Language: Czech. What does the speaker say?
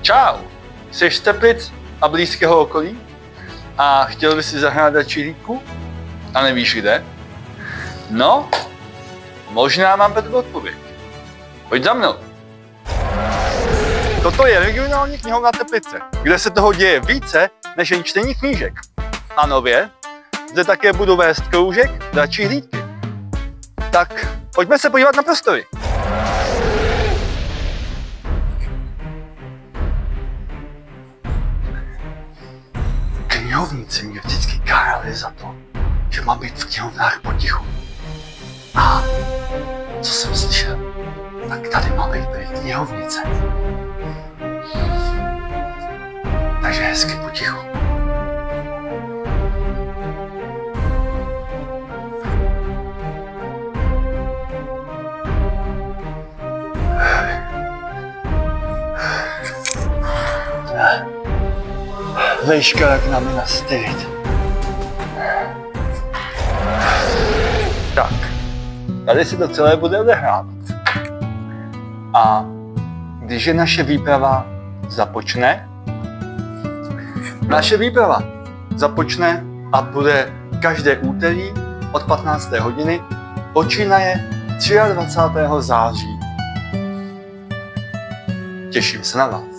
Čau, jsi z Teplic a blízkého okolí a chtěl bys si zahrát čilíku a nevíš kde? No, možná mám pro tebe odpověď. Pojď za mnou. Toto je regionální knihovna Teplice, kde se toho děje více než jen čtení knížek. A nově zde také budu vést kroužek dračí hlídky. Tak pojďme se podívat na prostory. Knihovníci mě vždycky kárali za to, že mám být v knihovnách potichu. A co jsem slyšel, tak tady má být knihovnice. Takže hezky potichu. Vejška jak na mě nastyt. Tak, tady se to celé bude odehrávat. A když je naše výprava započne a bude každé úterý od 15. hodiny, počínaje 23. září. Těším se na vás.